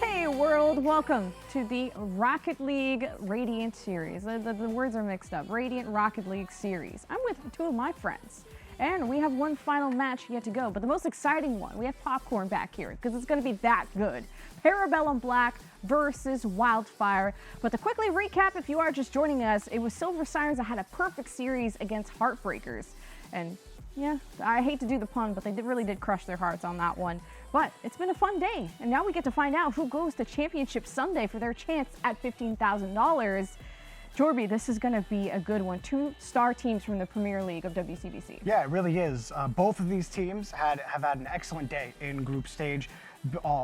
Hey world, welcome to the Rocket League Radiant Series. The words are mixed up. Radiant Rocket League Series. I'm with two of my friends, and we have one final match yet to go, but the most exciting one, we have popcorn back here, because it's going to be that good. Parabellum Black versus Wildfire. But to quickly recap, if you are just joining us, it was Silver Sirens that had a perfect series against Heartbreakers. And yeah, I hate to do the pun, but they really did crush their hearts on that one. But it's been a fun day, and now we get to find out who goes to Championship Sunday for their chance at $15,000. Jorby, this is going to be a good one. Two star teams from the Premier League of WCBC. Yeah, it really is. Both of these teams have had an excellent day in group stage.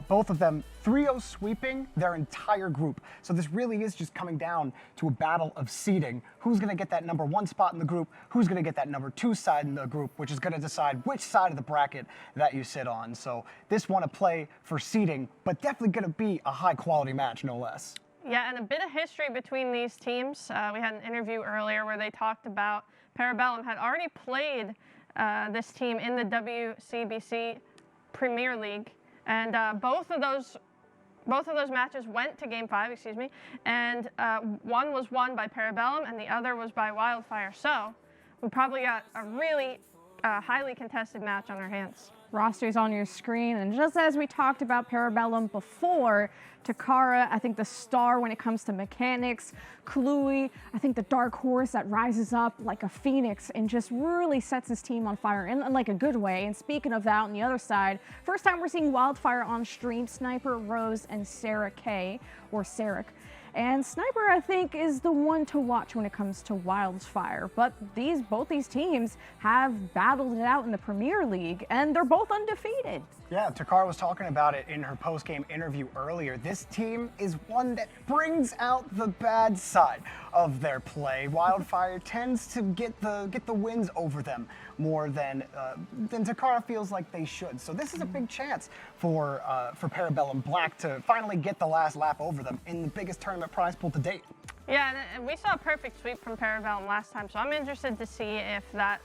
Both of them 3-0 sweeping their entire group. So this really is just coming down to a battle of seeding. Who's going to get that number 1 spot in the group? Who's going to get that number 2 side in the group, which is going to decide which side of the bracket that you sit on. So this one a play for seeding, but definitely going to be a high quality match, no less. Yeah, and a bit of history between these teams. We had an interview earlier where they talked about Parabellum had already played this team in the WCBC Premier League. And both of those matches went to Game 5, and one was won by Parabellum and the other was by Wildfire. So we probably got a really highly contested match on our hands. Roster's on your screen, and just as we talked about Parabellum before, Takara, I think the star when it comes to mechanics, Kluey, I think the dark horse that rises up like a phoenix and just really sets his team on fire in like a good way. And speaking of that, on the other side, first time we're seeing Wildfire on stream, Sniper, Rose, and Sarah K, or Sarek. And Sniper, I think, is the one to watch when it comes to Wildfire. But both these teams have battled it out in the Premier League, and they're both undefeated. Yeah, Takara was talking about it in her post-game interview earlier. This team is one that brings out the bad side of their play. Wildfire tends to get the wins over them more than Takara feels like they should. So this is a big chance for Parabellum Black to finally get the last lap over them in the biggest tournament prize pool to date. Yeah, and we saw a perfect sweep from Parabellum last time, so I'm interested to see if that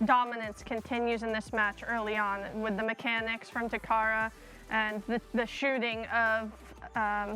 dominance continues in this match early on with the mechanics from Takara and the shooting of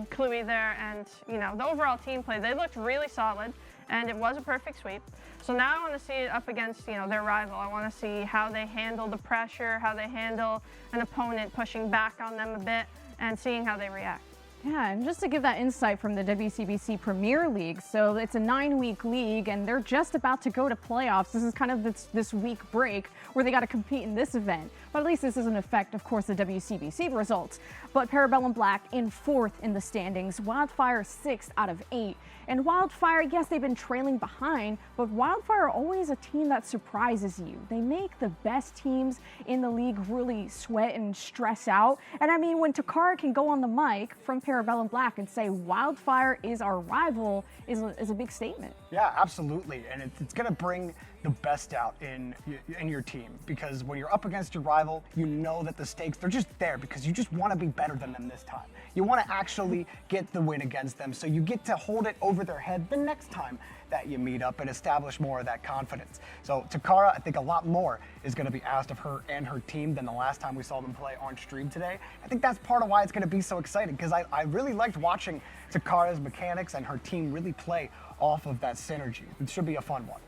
Kluey there, and the overall team play. They looked really solid, and it was a perfect sweep. So now I want to see it up against their rival. I want to see how they handle the pressure, how they handle an opponent pushing back on them a bit, and seeing how they react. Yeah, and just to give that insight from the WCBC Premier League, so it's a 9-week league, and they're just about to go to playoffs. This is kind of this week break where they got to compete in this event. But at least this doesn't affect, of course, the WCBC results. But Parabellum Black in 4th in the standings, Wildfire 6th out of 8. And Wildfire, yes, they've been trailing behind, but Wildfire are always a team that surprises you. They make the best teams in the league really sweat and stress out. And I mean, when Takara can go on the mic from Parabellum Black and say Wildfire is our rival is a big statement. Yeah, absolutely. And it's going to bring the best out in your team, because when you're up against your rival, you know that the stakes, they're just there because you just want to be better than them this time. You want to actually get the win against them, so you get to hold it over their head the next time that you meet up and establish more of that confidence. So Takara, I think a lot more is going to be asked of her and her team than the last time we saw them play on stream today. I think that's part of why it's going to be so exciting, because I really liked watching Takara's mechanics and her team really play off of that synergy. It should be a fun one.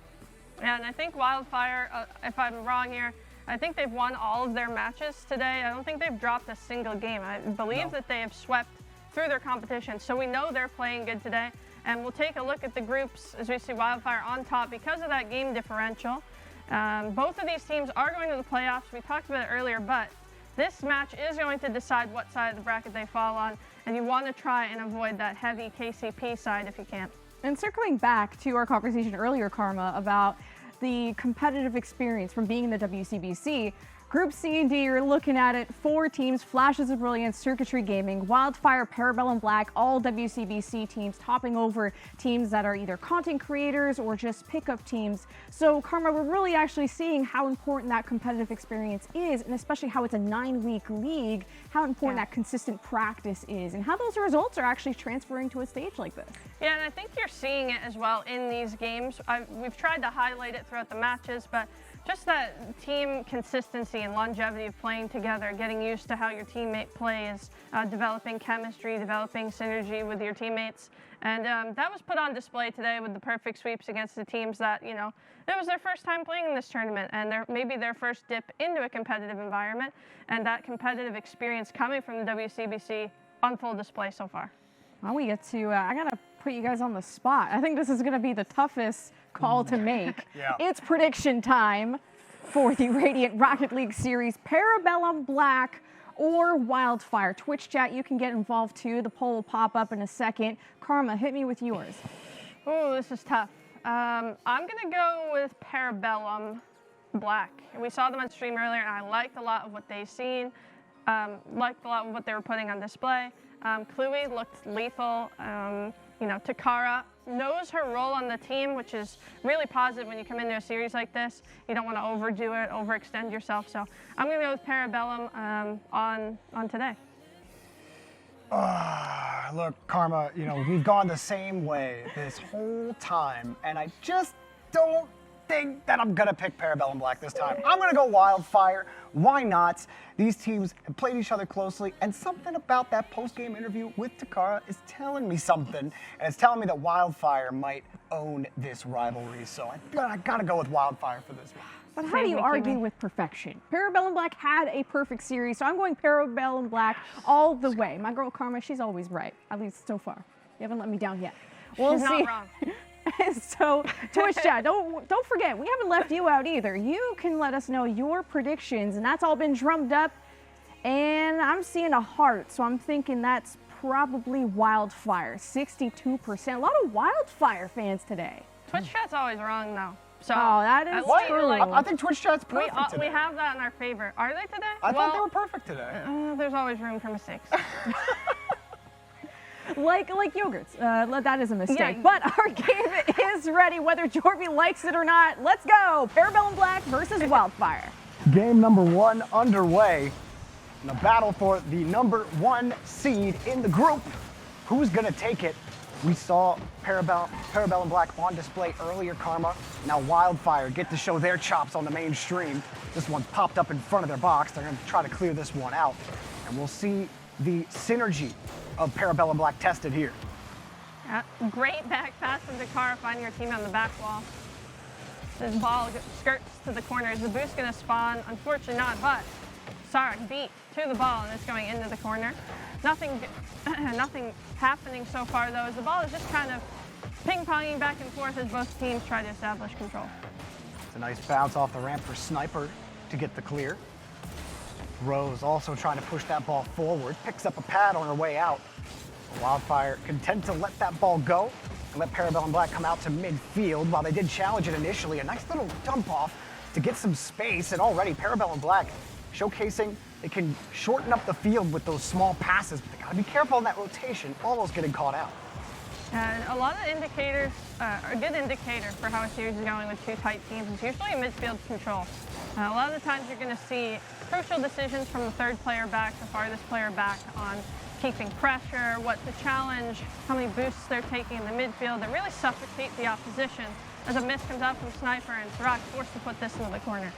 Yeah, and I think Wildfire, if I'm wrong here, I think they've won all of their matches today. I don't think they've dropped a single game. I believe that they have swept through their competition, so we know they're playing good today. And we'll take a look at the groups as we see Wildfire on top because of that game differential. Both of these teams are going to the playoffs. We talked about it earlier, but this match is going to decide what side of the bracket they fall on, and you want to try and avoid that heavy KCP side if you can. And circling back to our conversation earlier, Karma, about the competitive experience from being in the WCBC, Group C and D, you're looking at it, 4 teams, Flashes of Brilliance, Circuitry Gaming, Wildfire, Parabellum Black, all WCBC teams topping over teams that are either content creators or just pickup teams. So Karma, we're really actually seeing how important that competitive experience is, and especially how it's a 9-week league, how important that consistent practice is, and how those results are actually transferring to a stage like this. Yeah, and I think you're seeing it as well in these games. We've tried to highlight it throughout the matches, but just that team consistency and longevity of playing together, getting used to how your teammate plays, developing chemistry, developing synergy with your teammates. And that was put on display today with the perfect sweeps against the teams that, it was their first time playing in this tournament and maybe their first dip into a competitive environment, and that competitive experience coming from the WCBC on full display so far. Well, we get to, I got to put you guys on the spot. I think this is going to be the toughest call to make. Yeah. It's prediction time for the Radiant Rocket League Series, Parabellum Black or Wildfire. Twitch chat, you can get involved too. The poll will pop up in a second. Karma, hit me with yours. Oh, this is tough. I'm going to go with Parabellum Black. We saw them on stream earlier, and I liked a lot of what they've seen. Liked a lot of what they were putting on display. Chloe looked lethal. Takara knows her role on the team, which is really positive when you come into a series like this. You don't want to overdo it, overextend yourself. So I'm going to go with Parabellum on today. Look, Karma, we've gone the same way this whole time, and I just don't think that I'm gonna pick Parabellum Black this time. I'm gonna go Wildfire. Why not? These teams have played each other closely, and something about that post-game interview with Takara is telling me something, and it's telling me that Wildfire might own this rivalry. So I gotta go with Wildfire for this one. But how do you argue with perfection? Parabellum Black had a perfect series, so I'm going Parabellum Black all the way. My girl Karma, she's always right, at least so far. You haven't let me down yet. We'll She's see. not wrong. So, Twitch chat, don't forget, we haven't left you out either. You can let us know your predictions, and that's all been drummed up. And I'm seeing a heart, so I'm thinking that's probably Wildfire, 62%. A lot of Wildfire fans today. Twitch chat's always wrong, though. So Oh, that is what? true. I think Twitch chat's perfect we today. have that in our favor. Are they today? I thought they were perfect today. There's always room for mistakes. Like yogurts. That is a mistake. Yeah. But our game is ready, whether Jorby likes it or not. Let's go. Parabellum Black versus Wildfire. Game number 1 underway. In the battle for the number 1 seed in the group. Who's gonna take it? We saw Parabellum Black on display earlier, Karma. Now Wildfire get to show their chops on the main stream. This one popped up in front of their box. They're gonna try to clear this one out. And we'll see the synergy of Parabellum Black tested here. Great back pass from Takara, finding her team on the back wall. This ball skirts to the corner. Is the boost going to spawn? Unfortunately not, but Sarek beat to the ball, and it's going into the corner. Nothing happening so far, though, as the ball is just kind of ping-ponging back and forth as both teams try to establish control. It's a nice bounce off the ramp for Sniper to get the clear. Rose also trying to push that ball forward, picks up a pad on her way out. Wildfire content to let that ball go and let Parabellum Black come out to midfield. While they did challenge it initially, a nice little dump off to get some space, and already Parabellum Black showcasing they can shorten up the field with those small passes, but they gotta be careful in that rotation, almost getting caught out. And a lot of indicators, a good indicator for how a series is going with two tight teams is usually midfield control. A lot of the times you're going to see crucial decisions from the third player back, the farthest player back, on keeping pressure, what to challenge, how many boosts they're taking in the midfield that really suffocate the opposition as a miss comes out from Sniper and Tarak forced to put this into the corner.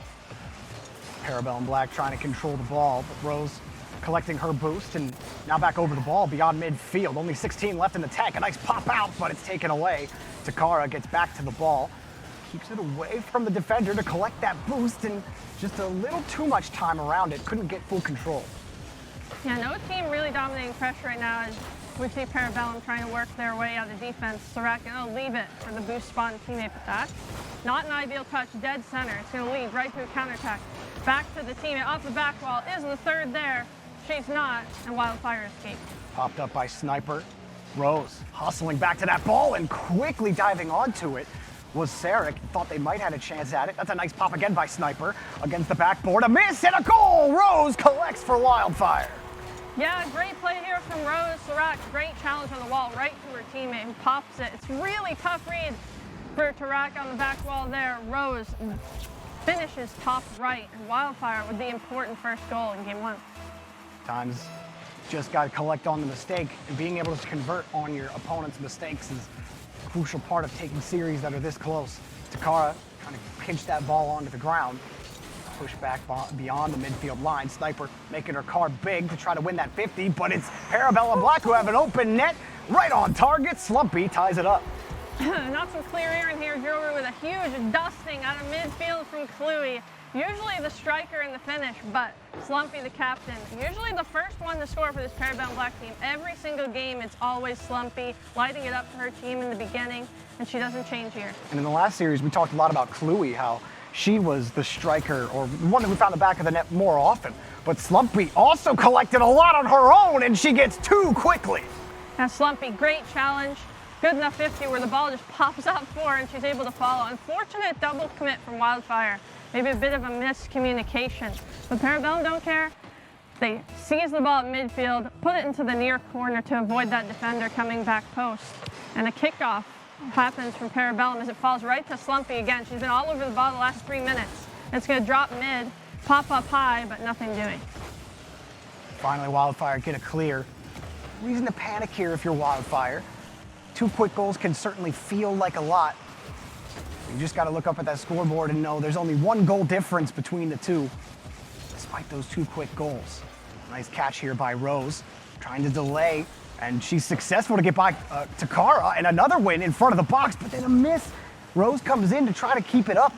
Parabellum Black trying to control the ball, but Rose collecting her boost and now back over the ball beyond midfield. Only 16 left in the tank. A nice pop out, but it's taken away. Takara gets back to the ball, keeps it away from the defender to collect that boost, and just a little too much time around it. Couldn't get full control. Yeah, no team really dominating pressure right now as we see Parabellum trying to work their way out of defense. Tarak going to leave it for the boost spawn teammate, but that not an ideal touch, dead center. It's going to lead right to a counterattack. Back to the teammate off the back wall. Is the third there? She's not, and Wildfire escaped. Popped up by Sniper. Rose hustling back to that ball and quickly diving onto it was Sarek. Thought they might have a chance at it. That's a nice pop again by Sniper against the backboard. A miss and a goal! Rose collects for Wildfire. Yeah, great play here from Rose. Tarak, great challenge on the wall right to her teammate who pops it. It's really tough read for Tarak on the back wall there. Rose finishes top right, and Wildfire with the important first goal in game 1. Times just got to collect on the mistake, and being able to convert on your opponent's mistakes is a crucial part of taking series that are this close. Takara trying to pinch that ball onto the ground, push back beyond the midfield line. Sniper making her card big to try to win that 50, but it's Parabellum Black who have an open net right on target. Slumpy ties it up. Not some clear air in here. Joru with a huge dusting out of midfield from Kluey. Usually the striker in the finish, but Slumpy, the captain, usually the first one to score for this Parabellum Black team. Every single game, it's always Slumpy, lighting it up for her team in the beginning, and she doesn't change here. And in the last series, we talked a lot about Kluey, how she was the striker, or one that we found the back of the net more often. But Slumpy also collected a lot on her own, and she gets two quickly. Now Slumpy, great challenge. Good enough 50 where the ball just pops up for her and she's able to follow. Unfortunate double commit from Wildfire. Maybe a bit of a miscommunication. But Parabellum don't care. They seize the ball at midfield, put it into the near corner to avoid that defender coming back post. And a kickoff happens from Parabellum as it falls right to Slumpy again. She's been all over the ball the last 3 minutes. It's going to drop mid, pop up high, but nothing doing. Finally, Wildfire get a clear. Reason to panic here if you're Wildfire. 2 quick goals can certainly feel like a lot. You just got to look up at that scoreboard and know there's only 1 goal difference between the two, despite those 2 quick goals. Nice catch here by Rose, trying to delay, and she's successful to get by Takara, and another win in front of the box, but then a miss. Rose comes in to try to keep it up,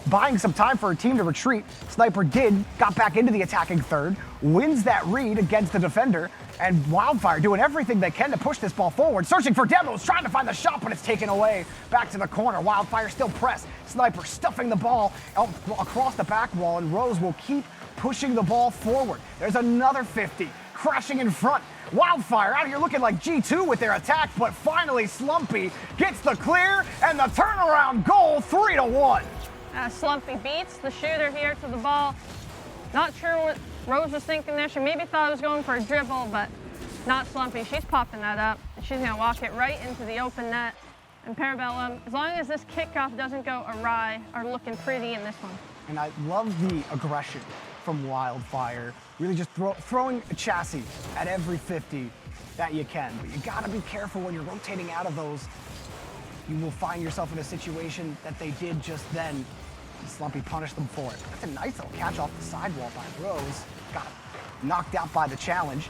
buying some time for her team to retreat. Sniper got back into the attacking third, wins that read against the defender, and Wildfire doing everything they can to push this ball forward. Searching for demos, trying to find the shot, but it's taken away. Back to the corner, Wildfire still pressed. Sniper stuffing the ball out across the back wall, and Rose will keep pushing the ball forward. There's another 50, crashing in front. Wildfire out here looking like G2 with their attack, but finally Slumpy gets the clear, and the turnaround goal, 3-1. Slumpy beats the shooter here to the ball. Not sure what Rose was thinking there. She maybe thought it was going for a dribble, but not Slumpy. She's popping that up. She's going to walk it right into the open net. And Parabellum, as long as this kickoff doesn't go awry, are looking pretty in this one. And I love the aggression from Wildfire. Really just throwing a chassis at every 50 that you can. But you got to be careful when you're rotating out of those. You will find yourself in a situation that they did just then. Slumpy punished them for it. That's a nice little catch off the sidewall by Rose. Got knocked out by the challenge.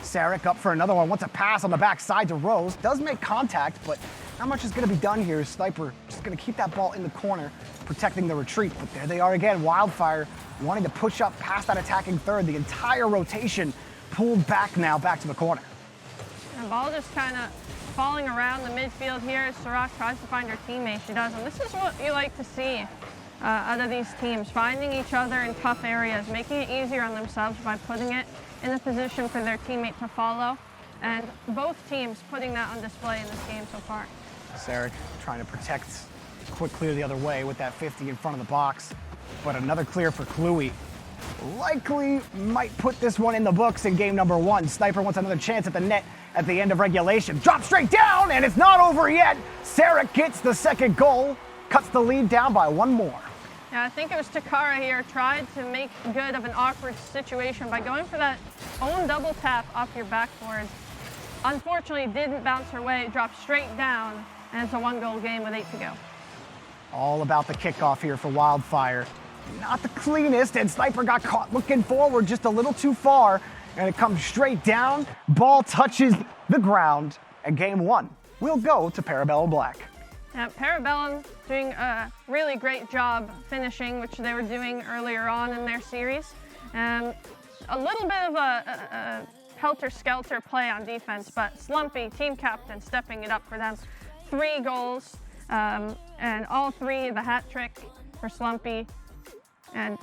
Sarek up for another one. Wants a pass on the backside to Rose. Does make contact, but not much is going to be done here. Sniper just going to keep that ball in the corner, protecting the retreat. But there they are again. Wildfire wanting to push up past that attacking third. The entire rotation pulled back now, back to the corner. The ball just kind of falling around the midfield here as Sirach tries to find her teammate. She does, and this is what you like to see out of these teams, finding each other in tough areas, making it easier on themselves by putting it in a position for their teammate to follow, and both teams putting that on display in this game so far. Sarek trying to protect, quick clear the other way with that 50 in front of the box, but another clear for Kluey. Likely might put this one in the books in game number 1. Sniper wants another chance at the net at the end of regulation. Drop straight down, and it's not over yet. Sarek gets the second goal, cuts the lead down by 1 more. Yeah, I think it was Takara here, tried to make good of an awkward situation by going for that own double tap off your backboard. Unfortunately, didn't bounce her way, it dropped straight down, and it's a 1-goal game with 8 to go. All about the kickoff here for Wildfire. Not the cleanest, and Sniper got caught looking forward just a little too far, and it comes straight down. Ball touches the ground, and game 1 will go to Parabellum Black. Yeah, Parabellum doing a really great job finishing, which they were doing earlier on in their series. A little bit of a helter-skelter play on defense, but Slumpy, team captain, stepping it up for them. 3 goals, and all 3 the hat trick for Slumpy. And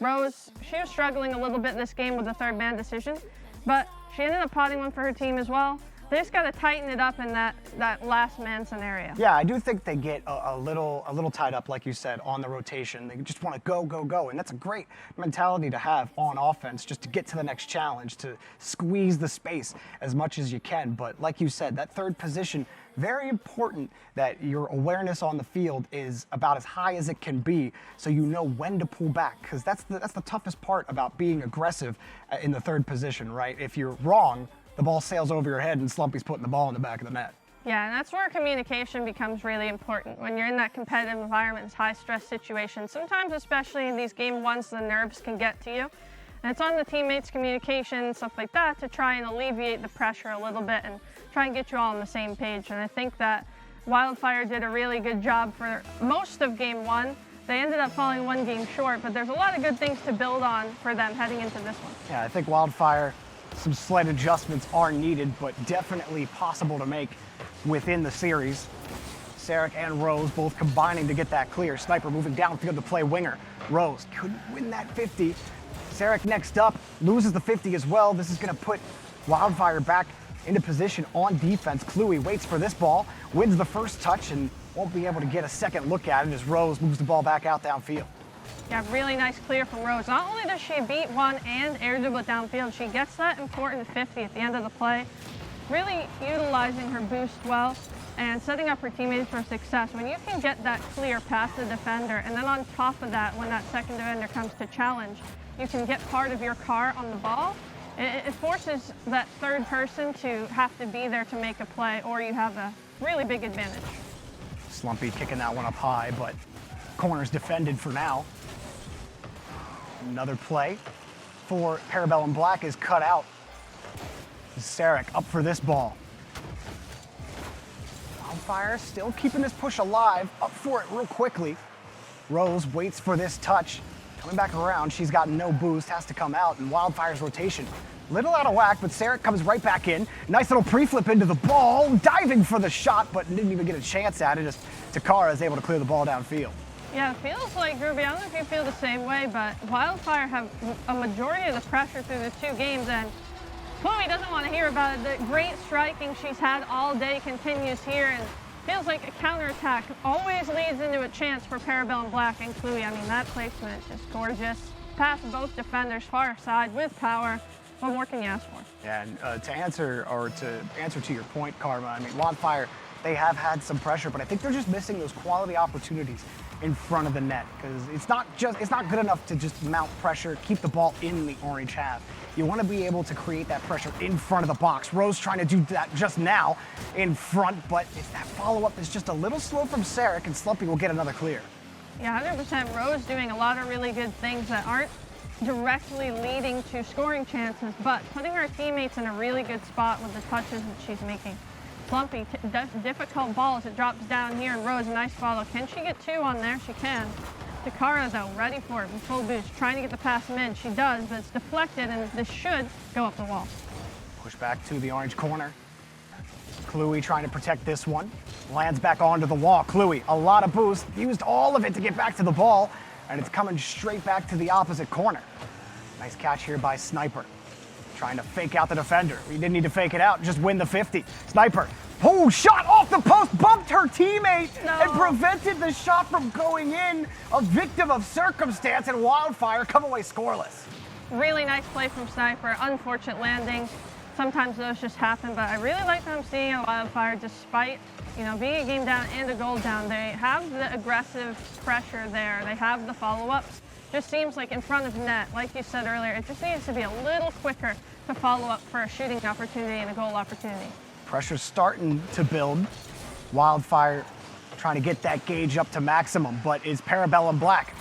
Rose, she was struggling a little bit this game with the 3rd man decision, but she ended up potting one for her team as well. They just got to tighten it up in that last man scenario. Yeah, I do think they get a little tied up, like you said, on the rotation. They just want to go, go, go, and that's a great mentality to have on offense, just to get to the next challenge, to squeeze the space as much as you can. But like you said, that third position, very important that your awareness on the field is about as high as it can be, so you know when to pull back, because that's the toughest part about being aggressive in the third position, right? If you're wrong, the ball sails over your head and Slumpy's putting the ball in the back of the net. Yeah, and that's where communication becomes really important. When you're in that competitive environment, it's high-stress situations. Sometimes, especially in these game ones, the nerves can get to you. And it's on the teammates' communication, stuff like that, to try and alleviate the pressure a little bit and try and get you all on the same page. And I think that Wildfire did a really good job for most of game one. They ended up falling one game short, but there's a lot of good things to build on for them heading into this one. Yeah, I think Wildfire, some slight adjustments are needed, but definitely possible to make within the series. Sarek and Rose both combining to get that clear. Sniper moving downfield to play winger. Rose couldn't win that 50. Sarek next up, loses the 50 as well. This is going to put Wildfire back into position on defense. Kluey waits for this ball, wins the first touch, and won't be able to get a second look at it as Rose moves the ball back out downfield. Yeah, really nice clear from Rose. Not only does she beat one and air dribble it downfield, she gets that important 50 at the end of the play, really utilizing her boost well and setting up her teammates for success. When you can get that clear past the defender, and then on top of that, when that second defender comes to challenge, you can get part of your car on the ball. It forces that third person to have to be there to make a play, or you have a really big advantage. Slumpy kicking that one up high, but corner's defended for now. Another play for Parabellum Black is cut out. Sarek up for this ball. Wildfire still keeping this push alive, up for it real quickly. Rose waits for this touch. Coming back around, she's got no boost, has to come out, and Wildfire's rotation little out of whack, but Sarek comes right back in. Nice little pre-flip into the ball, diving for the shot, but didn't even get a chance at it as Takara is able to clear the ball downfield. Yeah, it feels like, Ruby, I don't know if you feel the same way, but Wildfire have a majority of the pressure through the two games, and Chloe doesn't want to hear about it. The great striking she's had all day continues here, and feels like a counterattack always leads into a chance for Parabellum Black and Chloe. I mean, that placement is just gorgeous. Past both defenders, far side with power. What more can you ask for? Yeah, and to answer to your point, Karma, I mean, Wildfire, they have had some pressure, but I think they're just missing those quality opportunities in front of the net, because it's not good enough to just mount pressure, keep the ball in the orange half. You want to be able to create that pressure in front of the box. Rose trying to do that just now in front, but it's that follow-up that's just a little slow from Sarek, and Slumpy will get another clear. Yeah, 100%. Rose doing a lot of really good things that aren't directly leading to scoring chances, but putting her teammates in a really good spot with the touches that she's making. Slumpy, difficult ball as it drops down here, and Rose, nice follow. Can she get two on there? She can. Takara, though, ready for it with full boost, trying to get the pass mid. She does, but it's deflected, and this should go up the wall. Push back to the orange corner. Kluey trying to protect this one. Lands back onto the wall. Kluey, a lot of boost, used all of it to get back to the ball, and it's coming straight back to the opposite corner. Nice catch here by Sniper. Trying to fake out the defender. He didn't need to fake it out, just win the 50. Sniper, oh, shot off the post, bumped her teammate and prevented the shot from going in. A victim of circumstance, and Wildfire come away scoreless. Really nice play from Sniper, unfortunate landing. Sometimes those just happen, but I really like what I'm seeing on Wildfire despite, being a game down and a goal down. They have the aggressive pressure there. They have the follow-ups. Just seems like in front of net, like you said earlier, it just needs to be a little quicker to follow up for a shooting opportunity and a goal opportunity. Pressure's starting to build. Wildfire trying to get that gauge up to maximum, but is Parabellum Black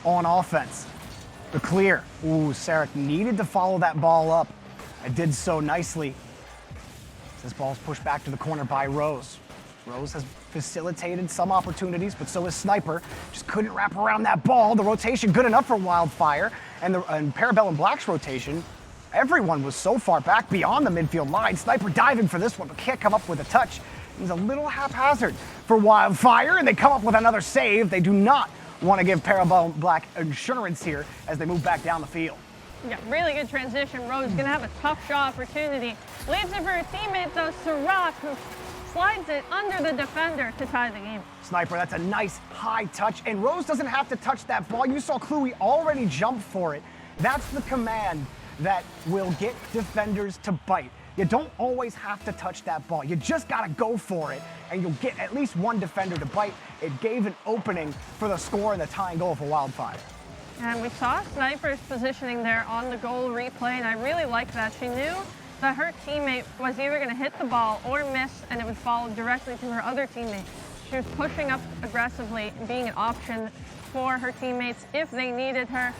on offense? The clear. Ooh, Sarek needed to follow that ball up. I did so nicely. This ball's pushed back to the corner by Rose. Rose has facilitated some opportunities, but so is Sniper. Just couldn't wrap around that ball. The rotation good enough for Wildfire, and Parabellum Black's rotation, everyone was so far back beyond the midfield line. Sniper diving for this one, but can't come up with a touch. He's a little haphazard for Wildfire, and they come up with another save. They do not want to give Parabellum Black insurance here as they move back down the field. Yeah, really good transition. Rose gonna have a tough shot opportunity. Leaves it for her teammate though, Sirach, who slides it under the defender to tie the game. Sniper, that's a nice high touch, and Rose doesn't have to touch that ball. You saw Chloe already jump for it. That's the command that will get defenders to bite. You don't always have to touch that ball. You just gotta go for it, and you'll get at least one defender to bite. It gave an opening for the score and the tying goal for Wildfire. And we saw Sniper's positioning there on the goal replay, and I really liked that. She knew that her teammate was either going to hit the ball or miss, and it would fall directly to her other teammate. She was pushing up aggressively and being an option for her teammates if they needed her.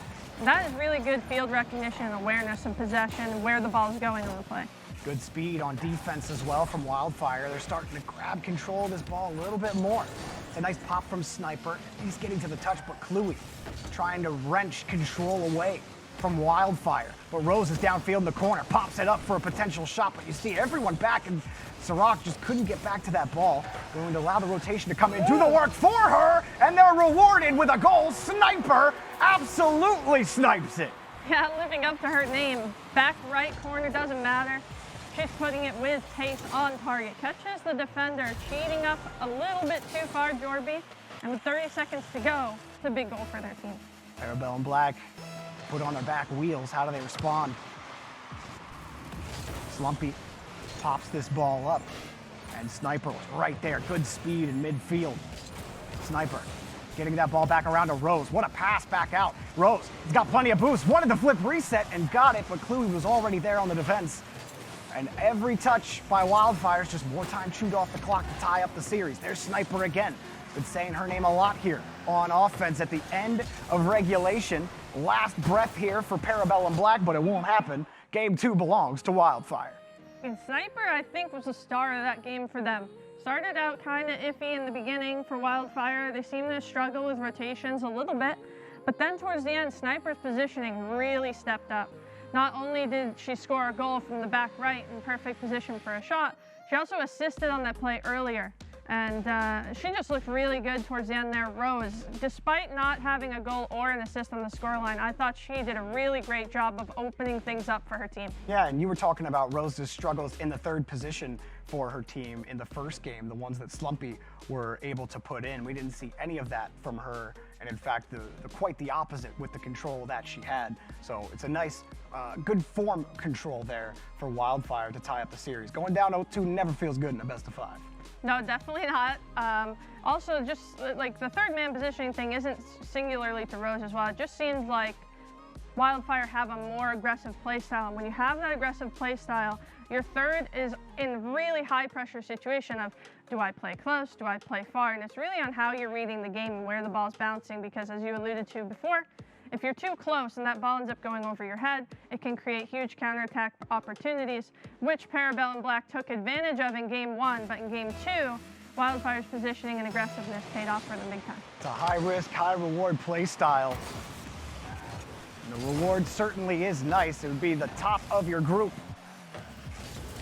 That is really good field recognition and awareness of possession and where the ball is going on the play. Good speed on defense as well from Wildfire. They're starting to grab control of this ball a little bit more. It's a nice pop from Sniper. He's getting to the touch, but Chloe trying to wrench control away from Wildfire. But Rose is downfield in the corner, pops it up for a potential shot, but you see everyone back, and Sirach just couldn't get back to that ball. Going to allow the rotation to come in, do the work for her, and they're rewarded with a goal. Sniper absolutely snipes it. Yeah, living up to her name. Back right corner, doesn't matter. She's putting it with pace on target. Catches the defender, cheating up a little bit too far, Jorby. And with 30 seconds to go, it's a big goal for their team. Parabellum Black put on their back wheels. How do they respond? Slumpy pops this ball up, and Sniper was right there. Good speed in midfield. Sniper getting that ball back around to Rose. What a pass back out. Rose has got plenty of boost. Wanted to flip reset and got it, but Chloe was already there on the defense. And every touch by Wildfire is just more time chewed off the clock to tie up the series. There's Sniper again. Been saying her name a lot here on offense at the end of regulation. Last breath here for Parabellum Black, but it won't happen. Game 2 belongs to Wildfire. And Sniper, I think, was the star of that game for them. Started out kind of iffy in the beginning for Wildfire. They seemed to struggle with rotations a little bit. But then towards the end, Sniper's positioning really stepped up. Not only did she score a goal from the back right in perfect position for a shot, she also assisted on that play earlier. And she just looked really good towards the end there. Rose, despite not having a goal or an assist on the scoreline, I thought she did a really great job of opening things up for her team. Yeah, and you were talking about Rose's struggles in the third position for her team in the first game, the ones that Slumpy were able to put in. We didn't see any of that from her, and in fact, quite the opposite with the control that she had. So it's a nice, good form control there for Wildfire to tie up the series. Going down 0-2 never feels good in a best of 5. No, definitely not. Also, just like the third man positioning thing isn't singularly to Rose as well. It just seems like Wildfire have a more aggressive play style. And when you have that aggressive play style, your third is in really high pressure situation of, do I play close, do I play far? And it's really on how you're reading the game and where the ball's bouncing, because as you alluded to before, if you're too close and that ball ends up going over your head, it can create huge counterattack opportunities, which Parabellum Black took advantage of in Game 1, but in Game 2, Wildfire's positioning and aggressiveness paid off for them big time. It's a high risk, high reward play style. And the reward certainly is nice. It would be the top of your group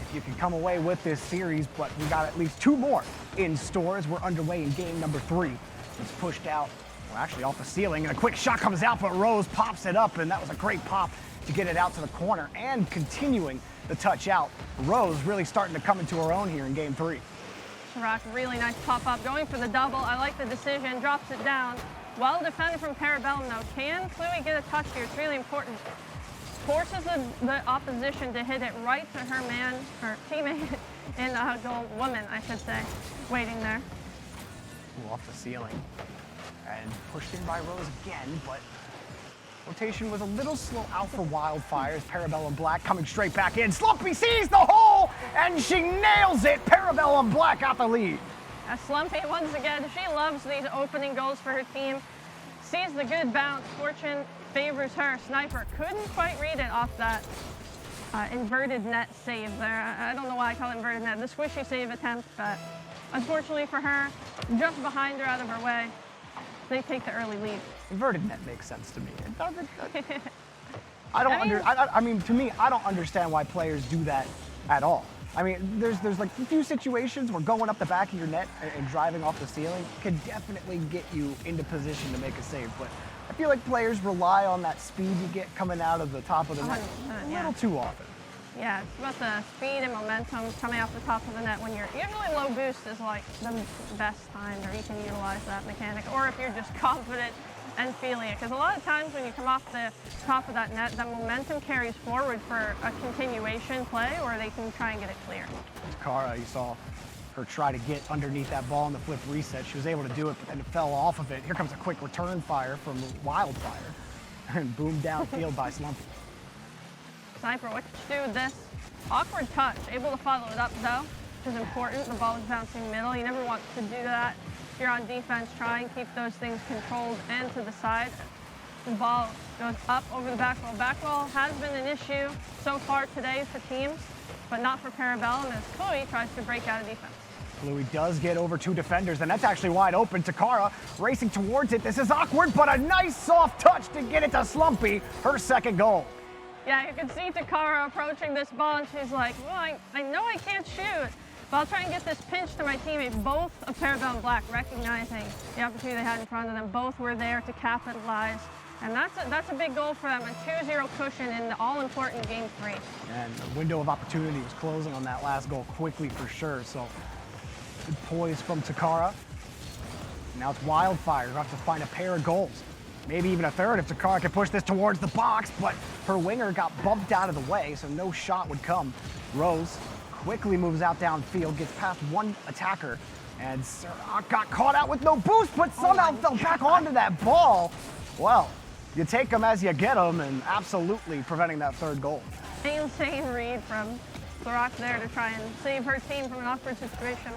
if you can come away with this series, but we got at least 2 more in store as we're underway in game number 3. It's pushed out. Well, actually off the ceiling, and a quick shot comes out, but Rose pops it up, and that was a great pop to get it out to the corner and continuing the touch out. Rose really starting to come into her own here in game 3. Sirach, really nice pop up, going for the double. I like the decision, drops it down. Well defended from Parabellum though. Can Chloe get a touch here? It's really important. Forces the opposition to hit it right to her man, her teammate in goal, woman, I should say, waiting there. Ooh, off the ceiling. And pushed in by Rose again, but rotation was a little slow out for Wildfire as Parabellum Black coming straight back in. Slumpy sees the hole, and she nails it. Parabellum Black got the lead. Slumpy, once again, she loves these opening goals for her team. Sees the good bounce. Fortune favors her. Sniper couldn't quite read it off that inverted net save there. I don't know why I call it inverted net. The squishy save attempt, but unfortunately for her, just behind her out of her way. They take the early lead. Inverted net makes sense to me. I mean, to me, I don't understand why players do that at all. I mean, there's like a few situations where going up the back of your net and driving off the ceiling can definitely get you into position to make a save. But I feel like players rely on that speed you get coming out of the top of the net 100%, a yeah. little too often. Yeah, it's about the speed and momentum coming off the top of the net when you're usually low boost is like the best time where you can utilize that mechanic, or if you're just confident and feeling it. Because a lot of times when you come off the top of that net, the momentum carries forward for a continuation play, or they can try and get it clear. Takara, you saw her try to get underneath that ball in the flip reset. She was able to do it, but then it fell off of it. Here comes a quick return fire from Wildfire, and boom downfield by Slumpy. Sniper, what did you do with this? Awkward touch, able to follow it up though, which is important. The ball is bouncing middle. You never want to do that. If you're on defense, try and keep those things controlled and to the side. The ball goes up over the back wall. Back wall has been an issue so far today for teams, but not for Parabellum as Chloe tries to break out of defense. Louis does get over 2 defenders, and that's actually wide open. Takara racing towards it. This is awkward, but a nice soft touch to get it to Slumpy, her second goal. Yeah, you can see Takara approaching this ball, and she's like, well, I know I can't shoot, but I'll try and get this pinch to my teammate. Both of Parabellum Black recognizing the opportunity they had in front of them. Both were there to capitalize, and that's a big goal for them, a 2-0 cushion in the all-important Game 3. And the window of opportunity was closing on that last goal quickly for sure, so good poise from Takara. Now it's Wildfire who have to find a pair of goals. Maybe even a third if Takara can push this towards the box, but her winger got bumped out of the way, so no shot would come. Rose quickly moves out downfield, gets past one attacker, and Sirach got caught out with no boost, but somehow fell back onto that ball. Well, you take them as you get them, and absolutely preventing that third goal. Insane read from Sirach there to try and save her team from an awkward situation.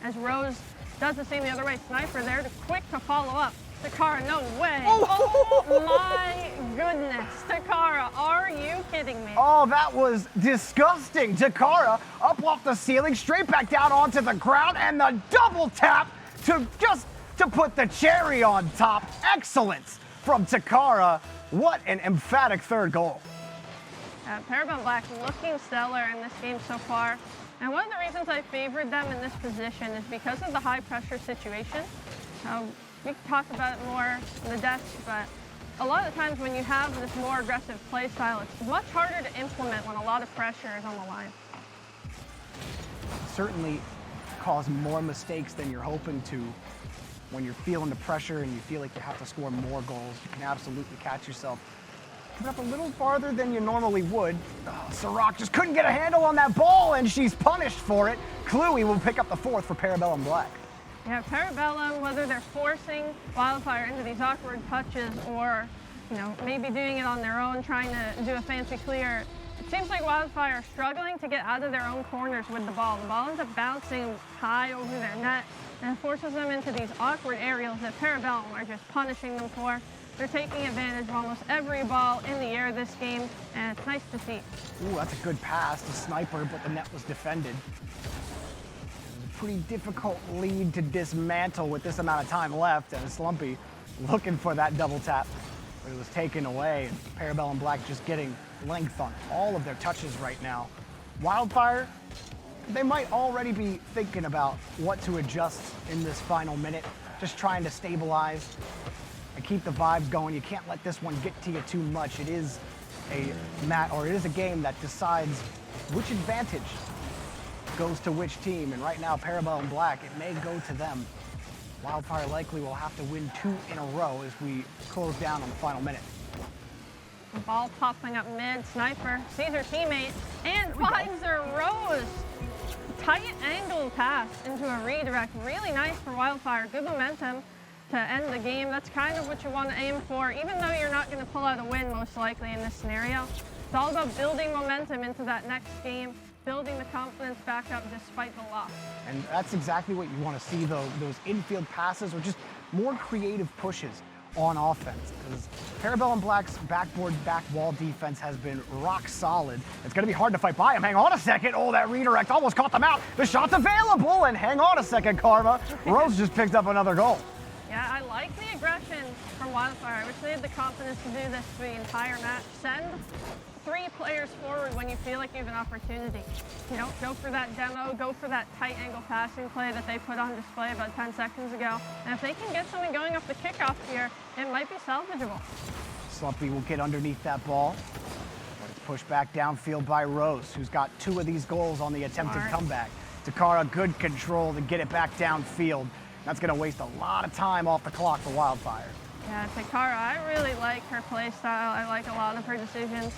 As Rose does the same the other way. Sniper there, quick to follow up. Takara, no way. Oh my goodness. Takara, are you kidding me? Oh, that was disgusting. Takara up off the ceiling, straight back down onto the ground, and the double tap to put the cherry on top. Excellence from Takara. What an emphatic third goal. Parabellum Black looking stellar in this game so far. And one of the reasons I favored them in this position is because of the high pressure situation. We can talk about it more in the desk, but a lot of times when you have this more aggressive play style, it's much harder to implement when a lot of pressure is on the line. Certainly cause more mistakes than you're hoping to. When you're feeling the pressure and you feel like you have to score more goals, you can absolutely catch yourself coming up a little farther than you normally would. Oh, Sirach just couldn't get a handle on that ball, and she's punished for it. Chloe will pick up the 4th for Parabellum Black. Yeah, Parabellum, whether they're forcing Wildfire into these awkward touches or, maybe doing it on their own, trying to do a fancy clear, it seems like Wildfire are struggling to get out of their own corners with the ball. The ball ends up bouncing high over their net, and it forces them into these awkward aerials that Parabellum are just punishing them for. They're taking advantage of almost every ball in the air this game, and it's nice to see. Ooh, that's a good pass to Sniper, but the net was defended. Pretty difficult lead to dismantle with this amount of time left, and Slumpy looking for that double tap, but it was taken away. And Parabellum Black just getting length on all of their touches right now. Wildfire, they might already be thinking about what to adjust in this final minute, just trying to stabilize and keep the vibes going. You can't let this one get to you too much. It is a game that decides which advantage goes to which team, and right now Parabellum Black, it may go to them. Wildfire likely will have to win 2 in a row as we close down on the final minute. The ball popping up mid, Sniper sees her teammate and finds her Rose. Tight angle pass into a redirect, really nice for Wildfire, good momentum to end the game. That's kind of what you want to aim for, even though you're not going to pull out a win most likely in this scenario. It's all about building momentum into that next game, building the confidence back up despite the loss. And that's exactly what you want to see, though, those infield passes or just more creative pushes on offense, because Parabellum Black's backboard, back wall defense has been rock solid. It's going to be hard to fight by him. Hang on a second. Oh, that redirect almost caught them out. The shot's available, and hang on a second, Karma. Rose just picked up another goal. Yeah, I like the aggression from Wildfire. I wish they had the confidence to do this for the entire match. Send 3 players forward when you feel like you have an opportunity. You know, go for that demo, go for that tight angle passing play that they put on display about 10 seconds ago. And if they can get something going off the kickoff here, it might be salvageable. Slumpy will get underneath that ball. But it's pushed back downfield by Rose, who's got 2 of these goals on the attempted comeback. Takara, good control to get it back downfield. That's going to waste a lot of time off the clock for Wildfire. Yeah, Takara, I really like her play style. I like a lot of her decisions.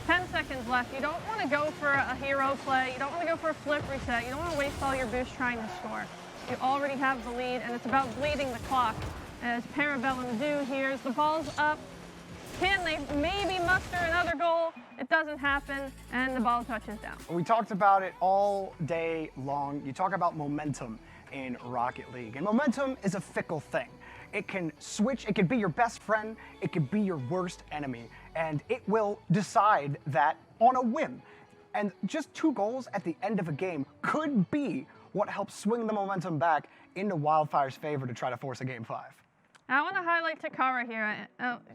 10 seconds left. You don't want to go for a hero play. You don't want to go for a flip reset. You don't want to waste all your boost trying to score. You already have the lead, and it's about bleeding the clock. As Parabellum do here, as the ball's up, can they maybe muster another goal? It doesn't happen, and the ball touches down. We talked about it all day long. You talk about momentum in Rocket League, and momentum is a fickle thing. It can switch, it can be your best friend, it can be your worst enemy, and it will decide that on a whim. And just 2 goals at the end of a game could be what helps swing the momentum back into Wildfire's favor to try to force a Game 5. I want to highlight Takara here.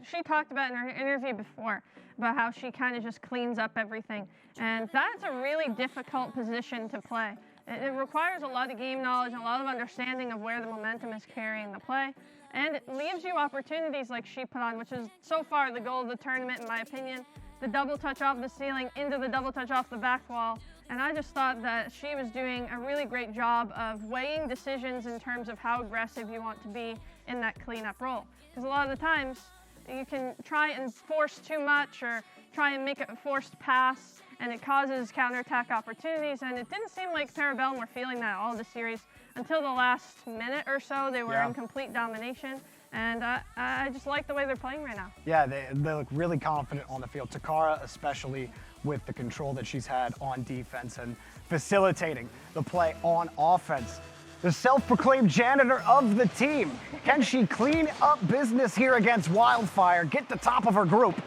She talked about in her interview before about how she kind of just cleans up everything. And that's a really difficult position to play. It requires a lot of game knowledge and a lot of understanding of where the momentum is carrying the play. And it leaves you opportunities like she put on, which is so far the goal of the tournament, in my opinion. The double touch off the ceiling into the double touch off the back wall. And I just thought that she was doing a really great job of weighing decisions in terms of how aggressive you want to be in that cleanup role. Because a lot of the times you can try and force too much or try and make a forced pass, and it causes counterattack opportunities. And it didn't seem like Parabellum were feeling that all the series until the last minute or so. They were in complete domination. And I just like the way they're playing right now. Yeah, they look really confident on the field. Takara, especially with the control that she's had on defense and facilitating the play on offense. The self-proclaimed janitor of the team. Can she clean up business here against Wildfire, get the top of her group?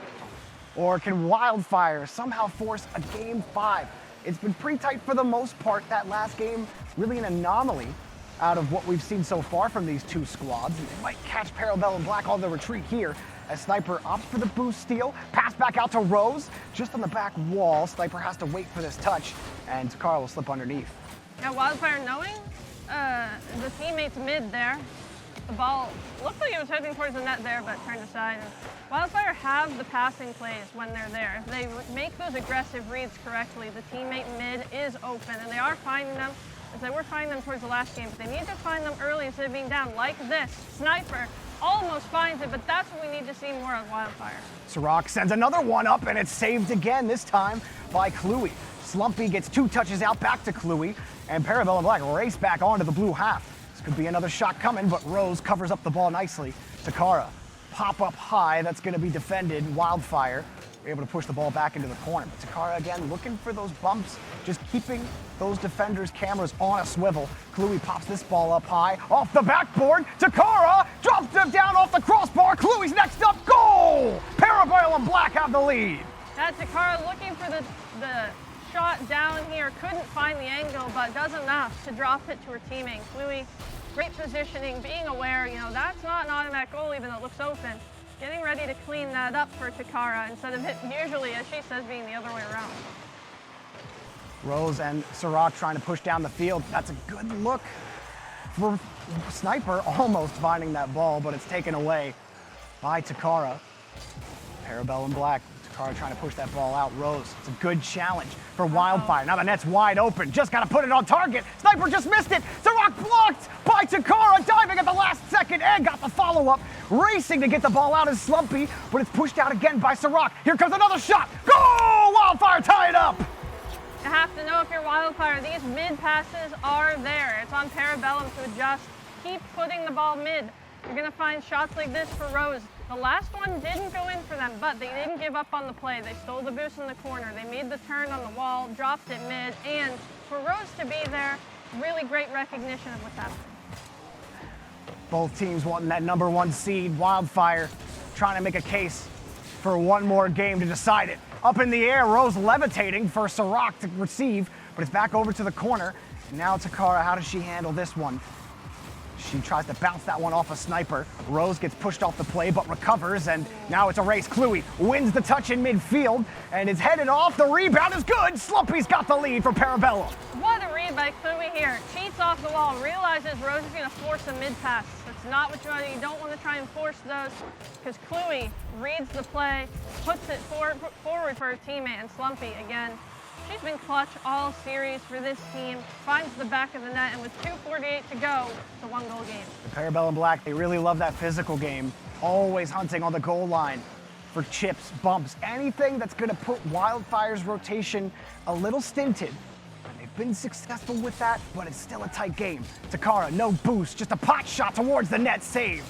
Or can Wildfire somehow force a Game 5? It's been pretty tight for the most part. That last game, really an anomaly out of what we've seen so far from these 2 squads. And they might catch Parabellum Black on the retreat here as Sniper opts for the boost steal. Pass back out to Rose, just on the back wall. Sniper has to wait for this touch, and Takara will slip underneath. Now Wildfire knowing the teammates mid there. The ball looked like it was heading towards the net there, but turned aside. And Wildfire have the passing plays when they're there. If they make those aggressive reads correctly, the teammate mid is open, and they are finding them. As they were finding them towards the last game, but they need to find them early instead of being down like this. Sniper almost finds it, but that's what we need to see more of Wildfire. Sirach sends another one up, and it's saved again, this time by Kluey. Slumpy gets 2 touches out back to Kluey, and Parabellum Black race back onto the blue half. This could be another shot coming, but Rose covers up the ball nicely. Takara, pop up high, that's going to be defended. Wildfire able to push the ball back into the corner. But Takara again looking for those bumps, just keeping those defenders' cameras on a swivel. Kluey pops this ball up high, off the backboard. Takara drops them down off the crossbar. Kluey's next up, goal! Parabellum Black have the lead. That's Takara looking for the shot down here, couldn't find the angle, but does enough to drop it to her teammate. Kluey, great positioning, being aware, you know, that's not an automatic goal even though it looks open. Getting ready to clean that up for Takara instead of it usually, as she says, being the other way around. Rose and Sirach trying to push down the field. That's a good look for Sniper, almost finding that ball, but it's taken away by Takara. Parabellum Black. Takara trying to push that ball out. Rose, it's a good challenge for Wildfire. Now the net's wide open. Just got to put it on target. Sniper just missed it. Sirach blocked by Takara, diving at the last second and got the follow-up. Racing to get the ball out is Slumpy, but it's pushed out again by Sirach. Here comes another shot. Go! Wildfire tie it up! You have to know if you're Wildfire, these mid passes are there. It's on Parabellum to adjust. Keep putting the ball mid. You're going to find shots like this for Rose. The last one didn't go in for them, but they didn't give up on the play. They stole the boost in the corner. They made the turn on the wall, dropped it mid, and for Rose to be there, really great recognition of what's happening. Both teams wanting that number 1 seed. Wildfire trying to make a case for one more game to decide it. Up in the air, Rose levitating for Sirach to receive, but it's back over to the corner. And now Takara, how does she handle this one? She tries to bounce that one off a sniper. Rose gets pushed off the play, but recovers, and now it's a race. Chloe wins the touch in midfield, and is headed off. The rebound is good. Slumpy's got the lead for Parabellum. What a read by Chloe here. Cheats off the wall, realizes Rose is going to force a mid-pass. That's not what you want to do. You don't want to try and force those, because Chloe reads the play, puts it forward for her teammate, and Slumpy, again, she's been clutch all series for this team, finds the back of the net, and with 2:48 to go, it's a one-goal game. The Parabellum Black, they really love that physical game, always hunting on the goal line for chips, bumps, anything that's going to put Wildfire's rotation a little stinted. And they've been successful with that, but it's still a tight game. Takara, no boost, just a pot shot towards the net, saved.